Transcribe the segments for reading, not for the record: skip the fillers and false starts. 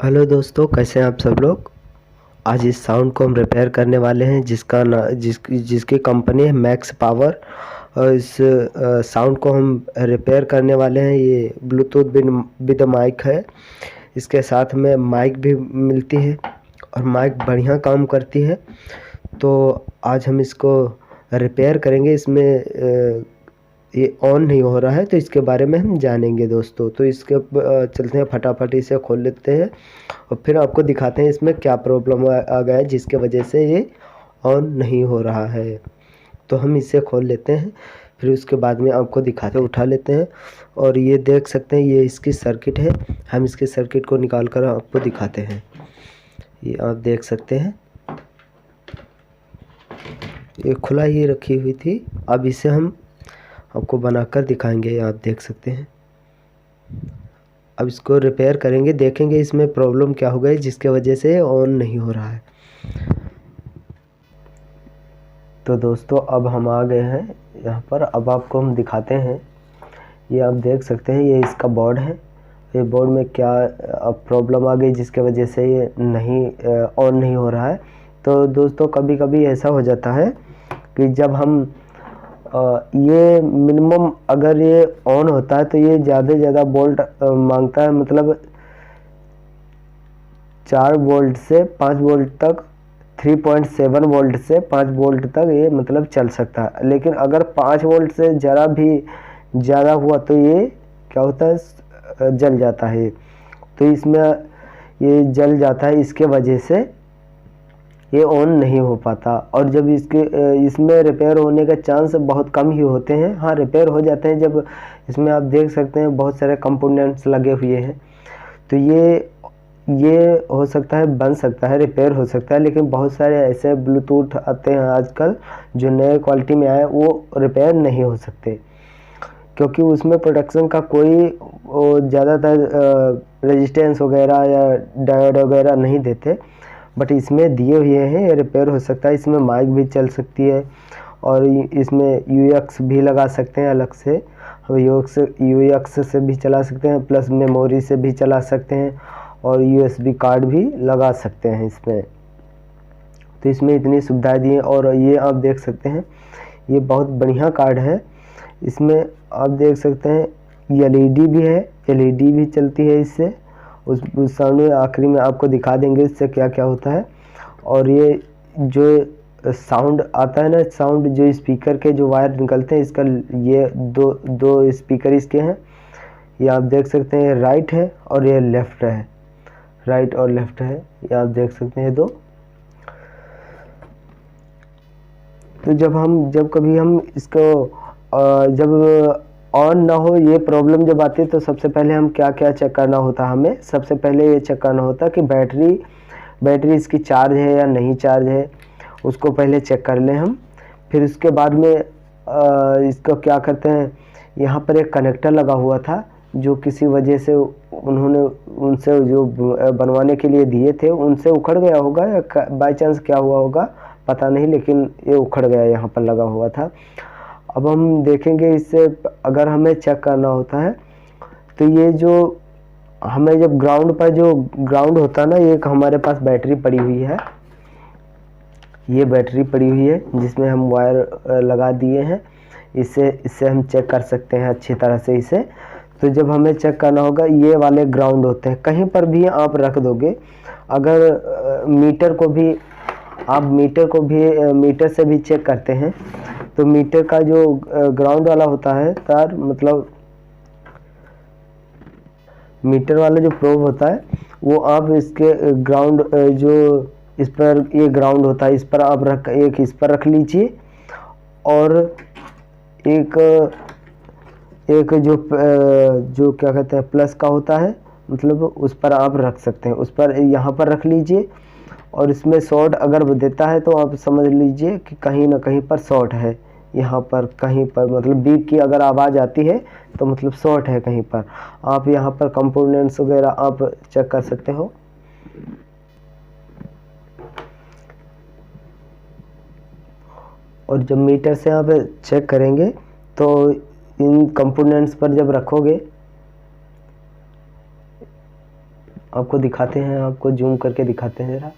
Hello दोस्तों, कैसे हैं आप सब लोग। आज इस साउंड को हम रिपेयर करने वाले हैं जिसकी कंपनी है मैक्स पावर। और इस साउंड को हम रिपेयर करने वाले हैं। ये ब्लूटूथ विद माइक है। इसके साथ में माइक भी मिलती है और माइक बढ़िया काम करती है। तो आज हम इसको रिपेयर करेंगे। इसमें ये ऑन नहीं हो रहा है, तो इसके बारे में हम जानेंगे दोस्तों। तो इसके चलते हैं, फटाफट इसे खोल लेते हैं और फिर आपको दिखाते हैं इसमें क्या प्रॉब्लम आ गया है जिसके वजह से ये ऑन नहीं हो रहा है। तो हम इसे खोल लेते हैं, फिर उसके बाद में आपको दिखाते उठा लेते हैं। और ये देख सकते हैं, ये इसकी सर्किट है। हम इसके सर्किट को निकाल कर आपको दिखाते हैं। ये आप देख सकते हैं, ये खुला ही रखी हुई थी। अब इसे हम आपको बनाकर दिखाएंगे। ये आप देख सकते हैं। अब इसको रिपेयर करेंगे, देखेंगे इसमें प्रॉब्लम क्या हो गई जिसके वजह से ऑन नहीं हो रहा है। तो दोस्तों, अब हम आ गए हैं यहाँ पर। अब आपको हम दिखाते हैं। ये आप देख सकते हैं, ये इसका बोर्ड है। ये बोर्ड में क्या अब प्रॉब्लम आ गई जिसके वजह से ये नहीं ऑन नहीं हो रहा है। तो दोस्तों, कभी कभी ऐसा हो जाता है कि जब हम ये मिनिमम अगर ये ऑन होता है तो ये ज़्यादा से ज़्यादा वोल्ट मांगता है। मतलब 4 वोल्ट से 5 वोल्ट तक, 3.7 वोल्ट से 5 वोल्ट तक ये मतलब चल सकता है। लेकिन अगर 5 वोल्ट से ज़रा भी ज़्यादा हुआ तो ये क्या होता है, जल जाता है। तो इसमें ये जल जाता है, इसके वजह से ये ऑन नहीं हो पाता। और जब इसमें रिपेयर होने का चांस बहुत कम ही होते हैं। हाँ, रिपेयर हो जाते हैं जब इसमें आप देख सकते हैं बहुत सारे कंपोनेंट्स लगे हुए हैं। तो ये हो सकता है, बन सकता है, रिपेयर हो सकता है। लेकिन बहुत सारे ऐसे ब्लूटूथ आते हैं आजकल जो नए क्वालिटी में आए, वो रिपेयर नहीं हो सकते क्योंकि उसमें प्रोडक्शन का कोई ज़्यादातर रेजिस्टेंस वगैरह या डायोड वगैरह नहीं देते। बट इसमें दिए हुए हैं, ये रिपेयर हो सकता है। इसमें माइक भी चल सकती है और इसमें यूएक्स भी लगा सकते हैं अलग से। हम यूएक्स से भी चला सकते हैं, प्लस मेमोरी से भी चला सकते हैं और यूएसबी कार्ड भी लगा सकते हैं इसमें। तो इसमें इतनी सुविधाएं दी हैं। और ये आप देख सकते हैं, ये बहुत बढ़िया कार्ड है। इसमें आप देख सकते हैं एलईडी भी है, एलईडी भी चलती है इससे। उस सामने आखिरी में आपको दिखा देंगे इससे क्या क्या होता है। और ये जो साउंड आता है ना, साउंड जो स्पीकर के जो वायर निकलते हैं, इसका ये दो स्पीकर इसके हैं। ये आप देख सकते हैं, राइट है और ये लेफ्ट है, राइट और लेफ्ट है। ये आप देख सकते हैं दो। तो जब कभी हम इसको जब ऑन ना हो, ये प्रॉब्लम जब आती है, तो सबसे पहले हम क्या क्या चेक करना होता है। हमें सबसे पहले ये चेक करना होता है कि बैटरी इसकी चार्ज है या नहीं चार्ज है, उसको पहले चेक कर लें हम। फिर उसके बाद में इसको क्या करते हैं, यहाँ पर एक कनेक्टर लगा हुआ था जो किसी वजह से उनसे जो बनवाने के लिए दिए थे उनसे उखड़ गया होगा या बाय चांस क्या हुआ होगा पता नहीं, लेकिन ये उखड़ गया, यहाँ पर लगा हुआ था। अब हम देखेंगे इससे अगर हमें चेक करना होता है तो ये जो हमें जब ग्राउंड पर जो ग्राउंड होता है ना, ये हमारे पास बैटरी पड़ी हुई है। ये बैटरी पड़ी हुई है जिसमें हम वायर लगा दिए हैं। इससे हम चेक कर सकते हैं अच्छी तरह से इसे। तो जब हमें चेक करना होगा, ये वाले ग्राउंड होते हैं, कहीं पर भी आप रख दोगे। अगर मीटर से भी चेक करते हैं तो मीटर का जो ग्राउंड वाला होता है तार, मतलब मीटर वाला जो प्रोब होता है, वो आप इसके ग्राउंड जो इस पर ये ग्राउंड होता है, इस पर आप इस पर रख लीजिए। और एक जो क्या कहते हैं प्लस का होता है, मतलब उस पर आप रख सकते हैं, उस पर यहाँ पर रख लीजिए। और इसमें शॉर्ट अगर देता है तो आप समझ लीजिए कि कहीं ना कहीं पर शॉर्ट है। यहाँ पर कहीं पर मतलब बीप की अगर आवाज़ आती है तो मतलब शॉर्ट है कहीं पर। आप यहाँ पर कंपोनेंट्स वगैरह आप चेक कर सकते हो। और जब मीटर से आप चेक करेंगे तो इन कंपोनेंट्स पर जब रखोगे आपको दिखाते हैं, आपको जूम करके दिखाते हैं ज़रा।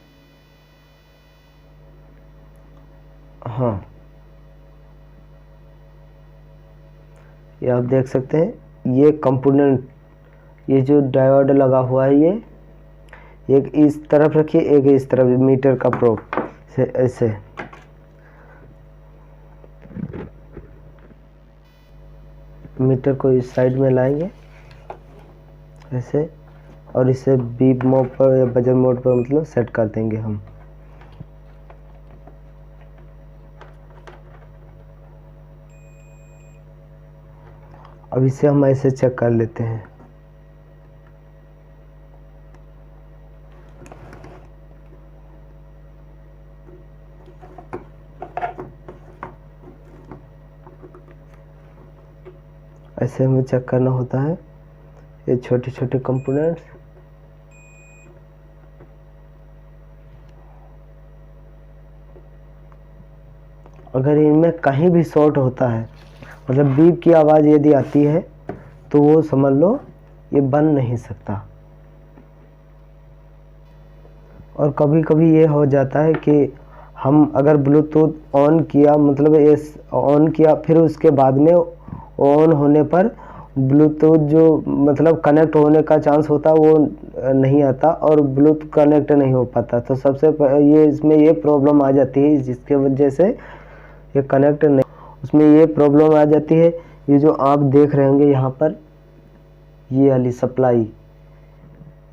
हाँ, ये आप देख सकते हैं, ये कंपोनेंट, ये जो डायोड लगा हुआ है, ये एक इस तरफ रखिए, एक इस तरफ, मीटर का प्रोब से ऐसे मीटर को इस साइड में लाएंगे ऐसे, और इसे बीप मोड पर या बजर मोड पर मतलब सेट कर देंगे हम। अब इसे हम ऐसे चेक कर लेते हैं। ऐसे हमें चेक करना होता है ये छोटे छोटे कंपोनेंट्स। अगर इनमें कहीं भी शॉर्ट होता है, मतलब बीप की आवाज़ यदि आती है, तो वो समझ लो ये बन नहीं सकता। और कभी कभी ये हो जाता है कि हम अगर ब्लूटूथ ऑन किया, मतलब ये ऑन किया, फिर उसके बाद में ऑन होने पर ब्लूटूथ जो मतलब कनेक्ट होने का चांस होता है वो नहीं आता और ब्लूटूथ कनेक्ट नहीं हो पाता। तो सबसे ये इसमें ये प्रॉब्लम आ जाती है, जिसके वजह से ये कनेक्ट नहीं, उसमें ये प्रॉब्लम आ जाती है। ये जो आप देख रहे होंगे यहाँ पर, ये वाली सप्लाई,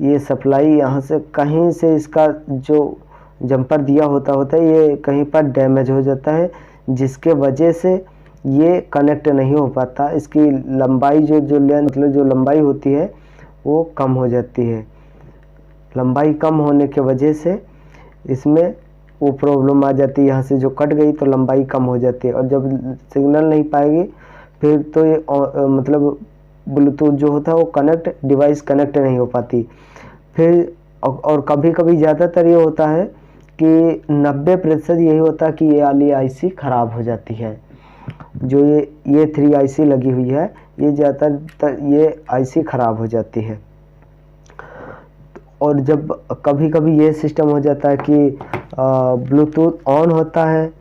ये सप्लाई यहाँ से कहीं से इसका जो जंपर दिया होता है ये कहीं पर डैमेज हो जाता है, जिसके वजह से ये कनेक्ट नहीं हो पाता। इसकी लंबाई जो लेंथ, मतलब जो लंबाई होती है वो कम हो जाती है। लंबाई कम होने के वजह से इसमें वो प्रॉब्लम आ जाती है। यहाँ से जो कट गई तो लंबाई कम हो जाती है, और जब सिग्नल नहीं पाएगी फिर तो ये मतलब ब्लूटूथ जो होता है वो डिवाइस कनेक्ट नहीं हो पाती। फिर और कभी कभी ज़्यादातर ये होता है कि 90% यही होता है कि ये वाली आईसी ख़राब हो जाती है। जो ये 3 आईसी लगी हुई है, ये ज़्यादातर ये आईसी ख़राब हो जाती है। और जब कभी कभी ये सिस्टम हो जाता है कि ब्लूटूथ ऑन होता है,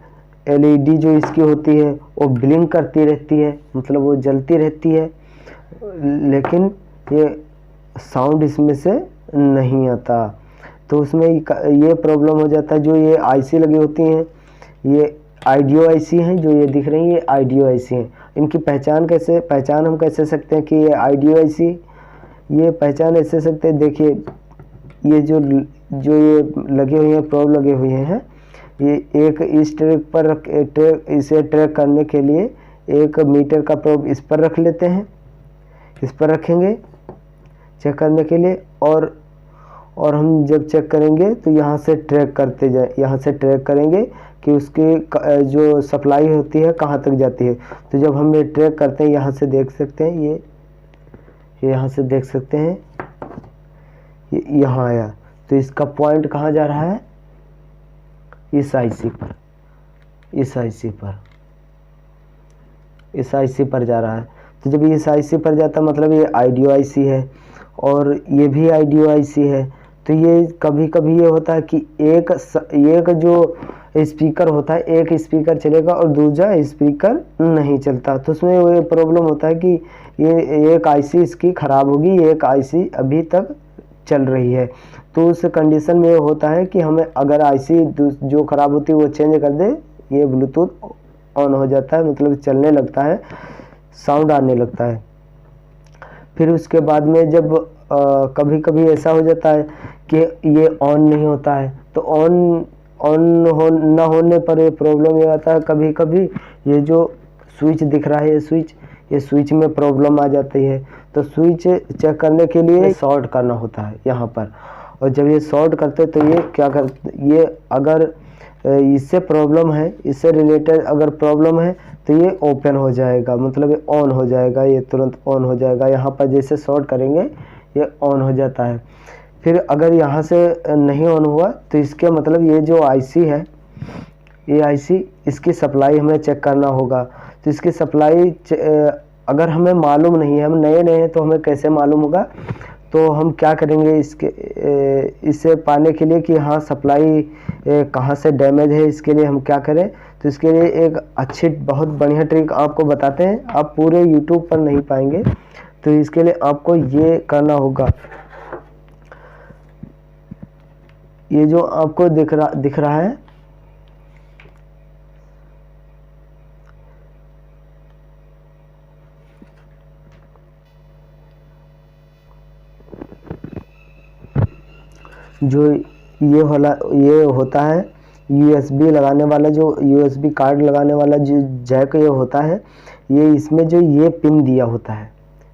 एलईडी जो इसकी होती है वो ब्लिंक करती रहती है, मतलब वो जलती रहती है, लेकिन ये साउंड इसमें से नहीं आता। तो उसमें ये प्रॉब्लम हो जाता है। जो ये आईसी लगी होती हैं, ये आईडियो आईसी हैं, जो ये दिख रही हैं ये आईडियो आईसी हैं। इनकी पहचान हम कैसे सकते हैं कि ये आईडियो आईसी, ये पहचान ऐसे सकते हैं। देखिए ये जो ये लगे हुए हैं, प्रोब लगे हुए हैं, ये एक इस ट्रैक पर इसे ट्रैक करने के लिए एक मीटर का प्रोब इस पर रख लेते हैं, इस पर रखेंगे चेक करने के लिए। और हम जब चेक करेंगे तो यहाँ से ट्रैक करते जाए, यहाँ से ट्रैक करेंगे कि उसकी जो सप्लाई होती है कहाँ तक जाती है। तो जब हम ये ट्रैक करते हैं, यहाँ से देख सकते हैं, ये यहाँ से देख सकते हैं, ये यहाँ आया। तो इसका पॉइंट कहाँ जा रहा है, इस आईसी पर, इस आईसी पर जा रहा है। तो जब इस आईसी पर जाता मतलब ये आईडियो आईसी है और ये भी आईडियो आईसी है। तो ये कभी कभी ये होता है कि एक जो स्पीकर होता है, एक स्पीकर चलेगा और दूसरा स्पीकर नहीं चलता। तो उसमें ये प्रॉब्लम होता है कि ये एक आईसी इसकी ख़राब होगी, एक आईसी अभी तक चल रही है। तो उस कंडीशन में ये होता है कि हमें अगर आईसी जो ख़राब होती है वो चेंज कर दे, ये ब्लूटूथ ऑन हो जाता है, मतलब चलने लगता है, साउंड आने लगता है। फिर उसके बाद में जब कभी कभी ऐसा हो जाता है कि ये ऑन नहीं होता है, तो ऑन ना होने पर ये प्रॉब्लम ये आता है। कभी कभी ये जो स्विच दिख रहा है, ये स्विच में प्रॉब्लम आ जाती है। तो स्विच चेक करने के लिए शॉर्ट करना होता है यहाँ पर, और जब ये शॉर्ट करते तो ये क्या करते, ये अगर इससे प्रॉब्लम है, इससे रिलेटेड अगर प्रॉब्लम है तो ये ओपन हो जाएगा, मतलब ये ऑन हो जाएगा, ये तुरंत ऑन हो जाएगा। यहाँ पर जैसे शॉर्ट करेंगे ये ऑन हो जाता है। फिर अगर यहाँ से नहीं ऑन हुआ तो इसके मतलब ये जो आईसी है, ये आईसी, इसकी सप्लाई हमें चेक करना होगा। तो इसकी सप्लाई अगर हमें मालूम नहीं है, हम नए हैं तो हमें कैसे मालूम होगा। तो हम क्या करेंगे इसे पाने के लिए कि हाँ सप्लाई कहाँ से डैमेज है, इसके लिए हम क्या करें, तो इसके लिए एक अच्छी बहुत बढ़िया ट्रिक आपको बताते हैं। आप पूरे यूट्यूब पर नहीं पाएंगे, तो इसके लिए आपको ये करना होगा। ये जो आपको दिख रहा है, जो ये होता है यूएसबी लगाने वाला, जो यूएसबी कार्ड लगाने वाला जो जैक ये होता है, ये इसमें जो ये पिन दिया होता है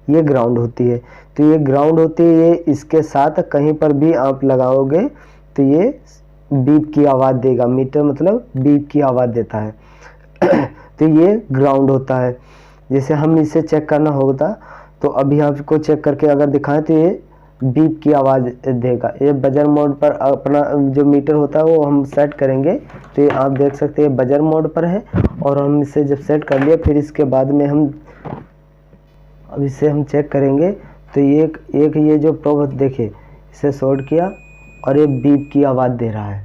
ये ग्राउंड होती है। तो ये ग्राउंड होती है, ये इसके साथ कहीं पर भी आप लगाओगे तो ये बीप की आवाज़ देगा। मीटर मतलब बीप की आवाज़ देता है। तो ये ग्राउंड होता है। जैसे हम इसे चेक करना होगा, तो अभी आपको चेक करके अगर दिखाएं तो ये बीप की आवाज़ देगा। ये बजर मोड पर अपना जो मीटर होता है वो हम सेट करेंगे। तो ये आप देख सकते हैं बजर मोड पर है, और हम इसे जब सेट कर लिए फिर इसके बाद में अब इसे हम चेक करेंगे। तो एक ये जो प्रोब देखिए, इसे शॉर्ट किया और ये बीप की आवाज़ दे रहा है,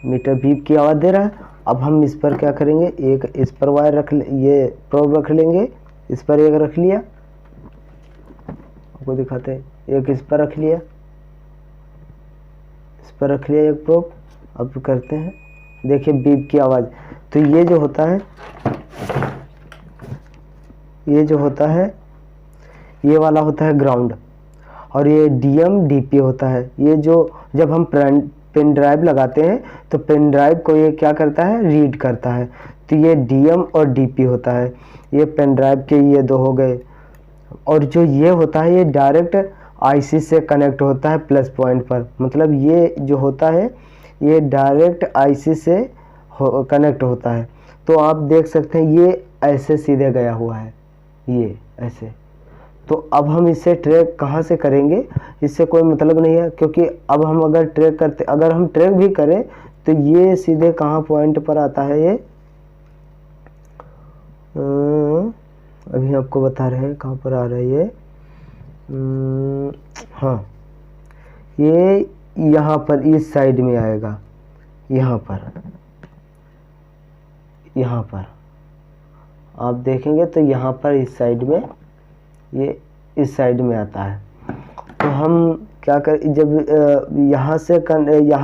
मीटर बीप की आवाज़ दे रहा है। अब हम इस पर क्या करेंगे, एक इस पर वायर ये प्रोब रख लेंगे, इस पर एक रख लिया, आपको दिखाते हैं, एक इस पर रख लिया, इस पर रख लिया एक प्रोब। अब करते हैं, देखिए बीप की आवाज़। तो ये जो होता है ये वाला होता है ग्राउंड, और ये डीएम डीपी होता है। ये जो जब हम पेन ड्राइव लगाते हैं तो पेन ड्राइव को ये क्या करता है, रीड करता है। तो ये डीएम और डीपी होता है। ये पेन ड्राइव के ये दो हो गए। और जो ये होता है ये डायरेक्ट आईसी से कनेक्ट होता है प्लस पॉइंट पर, मतलब ये जो होता है ये डायरेक्ट आईसी से कनेक्ट होता है। तो आप देख सकते हैं ये ऐसे सीधे गया हुआ है, ये ऐसे। तो अब हम इसे ट्रैक कहाँ से करेंगे, इससे कोई मतलब नहीं है, क्योंकि अब हम अगर हम ट्रैक भी करें तो ये सीधे कहाँ पॉइंट पर आता है, ये अभी आपको बता रहे हैं कहाँ पर आ रहा है ये। हाँ, ये यहाँ पर इस साइड में आएगा, यहाँ पर आप देखेंगे तो यहाँ पर इस साइड में, ये इस साइड में आता है। तो हम क्या कर, जब यहाँ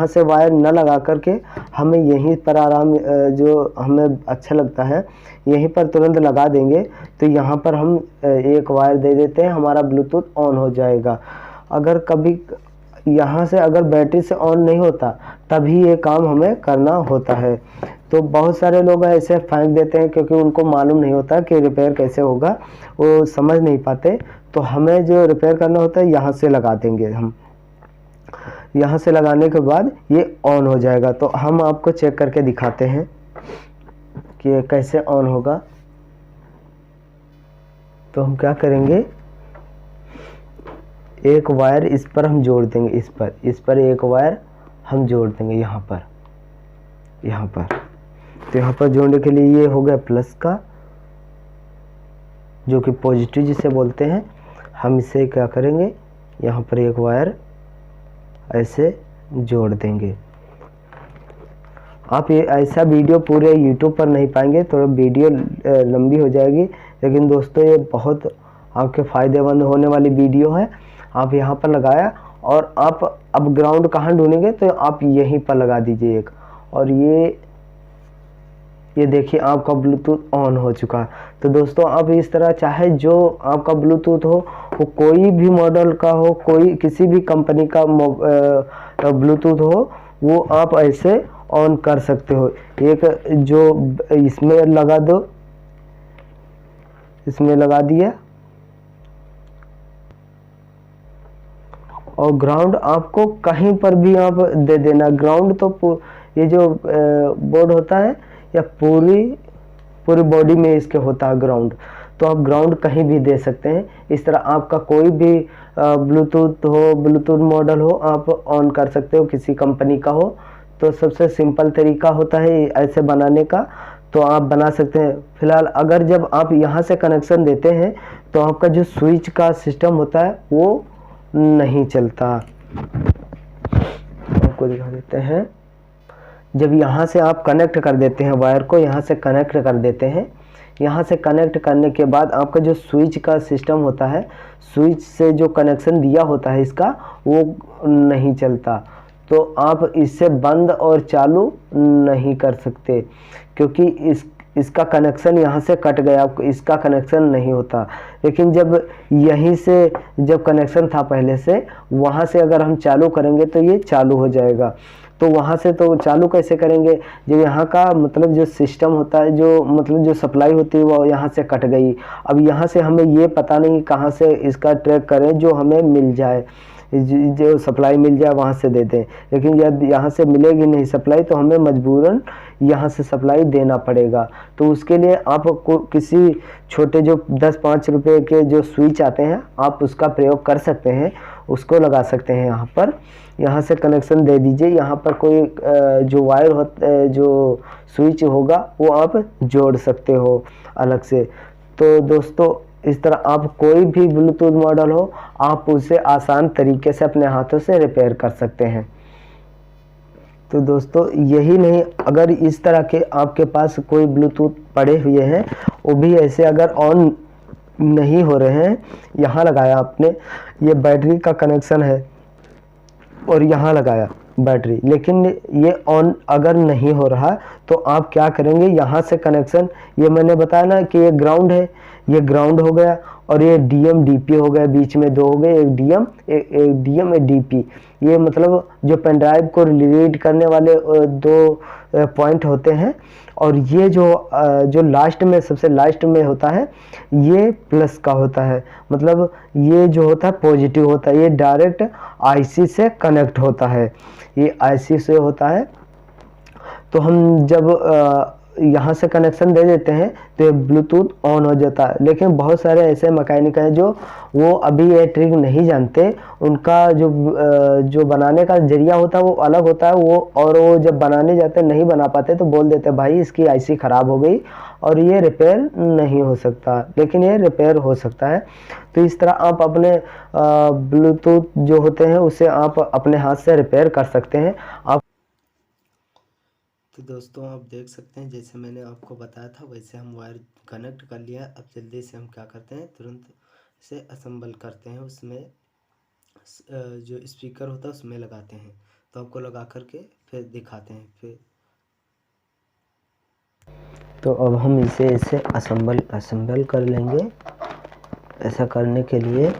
से वायर न लगा करके हमें यहीं पर जो हमें अच्छा लगता है यहीं पर तुरंत लगा देंगे, तो यहाँ पर हम एक वायर दे देते हैं, हमारा ब्लूटूथ ऑन हो जाएगा। अगर कभी यहाँ से अगर बैटरी से ऑन नहीं होता तभी ये काम हमें करना होता है। तो बहुत सारे लोग ऐसे फेंक देते हैं, क्योंकि उनको मालूम नहीं होता कि रिपेयर कैसे होगा, वो समझ नहीं पाते। तो हमें जो रिपेयर करना होता है यहाँ से लगा देंगे हम, यहाँ से लगाने के बाद ये ऑन हो जाएगा। तो हम आपको चेक करके दिखाते हैं कि ये कैसे ऑन होगा। तो हम क्या करेंगे, एक वायर इस पर हम जोड़ देंगे, इस पर एक वायर हम जोड़ देंगे यहाँ पर। तो यहाँ पर जोड़ने के लिए ये हो गया प्लस का, जो कि पॉजिटिव जिसे बोलते हैं। हम इसे क्या करेंगे, यहाँ पर एक वायर ऐसे जोड़ देंगे। आप ये ऐसा वीडियो पूरे YouTube पर नहीं पाएंगे, थोड़ा वीडियो लंबी हो जाएगी, लेकिन दोस्तों ये बहुत आपके फ़ायदेमंद होने वाली वीडियो है। आप यहाँ पर लगाया, और आप अब ग्राउंड कहाँ ढूंढेंगे, तो आप यहीं पर लगा दीजिए एक, और ये देखिए आपका ब्लूटूथ ऑन हो चुका है। तो दोस्तों आप इस तरह, चाहे जो आपका ब्लूटूथ हो, वो कोई भी मॉडल का हो, कोई किसी भी कंपनी का ब्लूटूथ हो, वो आप ऐसे ऑन कर सकते हो। एक जो इसमें लगा दो, इसमें लगा दिया, और ग्राउंड आपको कहीं पर भी आप दे देना। ग्राउंड तो ये जो बोर्ड होता है या पूरी बॉडी में इसके होता है ग्राउंड, तो आप ग्राउंड कहीं भी दे सकते हैं। इस तरह आपका कोई भी ब्लूटूथ मॉडल हो, आप ऑन कर सकते हो, किसी कंपनी का हो। तो सबसे सिंपल तरीका होता है ऐसे बनाने का, तो आप बना सकते हैं। फिलहाल अगर जब आप यहाँ से कनेक्शन देते हैं तो आपका जो स्विच का सिस्टम होता है वो नहीं चलता। आपको दिखा देते हैं, जब यहाँ से आप कनेक्ट कर देते हैं वायर को, यहाँ से कनेक्ट कर देते हैं, यहाँ से कनेक्ट करने के बाद आपका जो स्विच का सिस्टम होता है, स्विच से जो कनेक्शन दिया होता है इसका, वो नहीं चलता। तो आप इससे बंद और चालू नहीं कर सकते, क्योंकि इसका कनेक्शन यहाँ से कट गया, इसका कनेक्शन नहीं होता। लेकिन जब यहीं से जब कनेक्शन था पहले से, वहाँ से अगर हम चालू करेंगे तो ये चालू हो जाएगा। तो वहाँ से तो चालू कैसे करेंगे, जब यहाँ का मतलब जो सिस्टम होता है, जो मतलब जो सप्लाई होती है वो यहाँ से कट गई। अब यहाँ से हमें ये पता नहीं कहाँ से इसका ट्रैक करें जो हमें मिल जाए, जो सप्लाई मिल जाए वहाँ से दे दें। लेकिन जब यहाँ से मिलेगी नहीं सप्लाई तो हमें मजबूरन यहाँ से सप्लाई देना पड़ेगा। तो उसके लिए आपको किसी छोटे जो 10-5 रुपए के जो स्विच आते हैं, आप उसका प्रयोग कर सकते हैं, उसको लगा सकते हैं यहाँ पर। यहाँ से कनेक्शन दे दीजिए, यहाँ पर कोई जो वायर होता, जो स्विच होगा वो आप जोड़ सकते हो अलग से। तो दोस्तों इस तरह आप कोई भी ब्लूटूथ मॉडल हो, आप उसे आसान तरीके से अपने हाथों से रिपेयर कर सकते हैं। तो दोस्तों यही नहीं, अगर इस तरह के आपके पास कोई ब्लूटूथ पड़े हुए हैं, वो भी ऐसे अगर ऑन नहीं हो रहे हैं, यहाँ लगाया आपने, ये बैटरी का कनेक्शन है और यहाँ लगाया बैटरी, लेकिन ये ऑन अगर नहीं हो रहा, तो आप क्या करेंगे, यहाँ से कनेक्शन, ये मैंने बताया ना कि ये ग्राउंड है, ये ग्राउंड हो गया और ये डीएम डीपी हो गया, बीच में दो हो गए, एक डीएम एक डीपी। ये मतलब जो पेन ड्राइव को रीड करने वाले दो पॉइंट होते हैं। और ये जो लास्ट में, सबसे लास्ट में होता है, ये प्लस का होता है, मतलब ये जो होता है पॉजिटिव होता है, ये डायरेक्ट आईसी से कनेक्ट होता है, ये आईसी से होता है। तो हम जब यहाँ से कनेक्शन दे देते हैं तो ये ब्लूटूथ ऑन हो जाता है। लेकिन बहुत सारे ऐसे मैकेनिक हैं जो वो अभी ये ट्रिक नहीं जानते, उनका जो बनाने का जरिया होता है वो अलग होता है, और वो जब बनाने जाते नहीं बना पाते तो बोल देते भाई इसकी आईसी ख़राब हो गई और ये रिपेयर नहीं हो सकता, लेकिन ये रिपेयर हो सकता है। तो इस तरह आप अपने ब्लूटूथ जो होते हैं उसे आप अपने हाथ से रिपेयर कर सकते हैं। आप तो दोस्तों आप देख सकते हैं, जैसे मैंने आपको बताया था वैसे हम वायर कनेक्ट कर लिया। अब जल्दी से हम क्या करते हैं, तुरंत से असेंबल करते हैं, उसमें जो स्पीकर होता है उसमें लगाते हैं। तो आपको लगा करके फिर दिखाते हैं फिर। तो अब हम इसे असेंबल कर लेंगे। ऐसा करने के लिए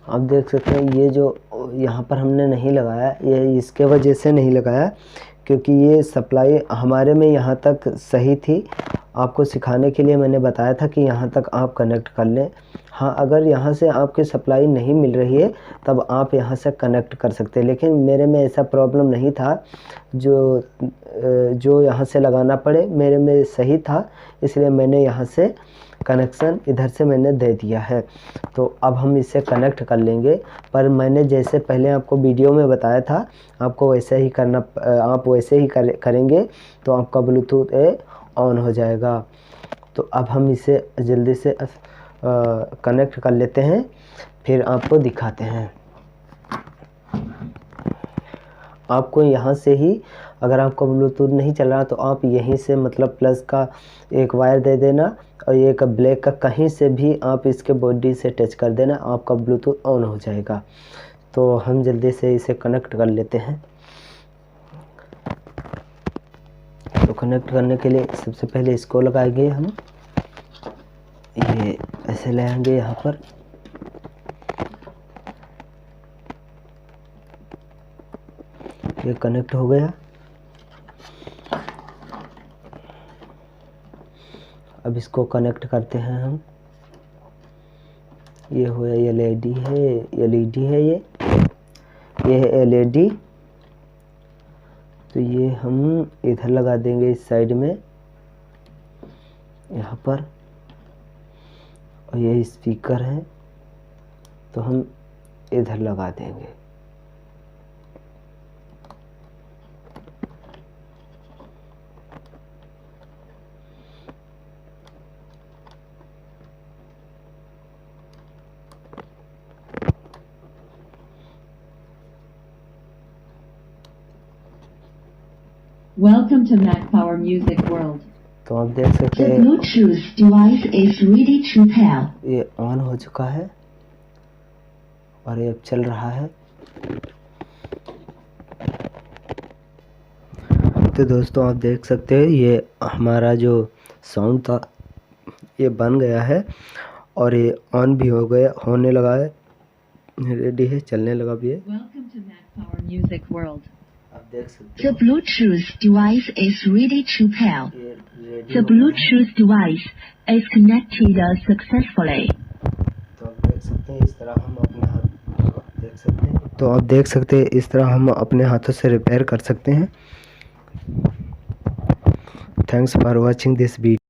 आप देख सकते हैं, ये जो यहाँ पर हमने नहीं लगाया, ये इसके वजह से नहीं लगाया क्योंकि ये सप्लाई हमारे में यहाँ तक सही थी। आपको सिखाने के लिए मैंने बताया था कि यहाँ तक आप कनेक्ट कर लें। हाँ, अगर यहाँ से आपकी सप्लाई नहीं मिल रही है तब आप यहाँ से कनेक्ट कर सकते हैं, लेकिन मेरे में ऐसा प्रॉब्लम नहीं था। जो यहाँ से लगाना पड़े मेरे में सही था, इसलिए मैंने यहाँ से कनेक्शन इधर से मैंने दे दिया है। तो अब हम इसे कनेक्ट कर लेंगे, पर मैंने जैसे पहले आपको वीडियो में बताया था आपको वैसे ही करना, आप वैसे ही करेंगे तो आपका ब्लूटूथ ऑन हो जाएगा। तो अब हम इसे जल्दी से कनेक्ट कर लेते हैं, फिर आपको दिखाते हैं। आपको यहाँ से ही, अगर आपका ब्लूटूथ नहीं चल रहा तो आप यहीं से मतलब प्लस का एक वायर दे देना और एक ब्लैक का कहीं से भी आप इसके बॉडी से टच कर देना, आपका ब्लूटूथ ऑन हो जाएगा। तो हम जल्दी से इसे कनेक्ट कर लेते हैं। तो कनेक्ट करने के लिए सबसे पहले इसको लगाएंगे हम, ये ऐसे लाएंगे यहाँ पर। ये कनेक्ट हो गया। अब इसको कनेक्ट करते हैं हम। ये हो एलईडी है, ये है एलईडी। तो ये हम इधर लगा देंगे इस साइड में, यहाँ पर। और ये स्पीकर है तो हम इधर लगा देंगे। Welcome to Mac Power Music World. तो आप देख सकते The हैं Bluetooth device is ready to pair. ये ऑन हो चुका है और ये अब चल रहा है। तो दोस्तों आप देख सकते हैं ये हमारा जो साउंड था ये बन गया है और ये ऑन भी हो गया, होने लगा है, रेडी है, चलने लगा भी है। Welcome to Mac Power Music World. आप देख सकते The हैं Bluetooth device is ready to pair. ये रेडी The हो गया है। Bluetooth device is connected successfully. तो आप देख सकते हैं इस तरह हम अपने हाथ देख सकते हैं, तो आप देख सकते हैं इस तरह हम अपने हाथों से रिपेयर कर सकते हैं। Thanks for watching this video.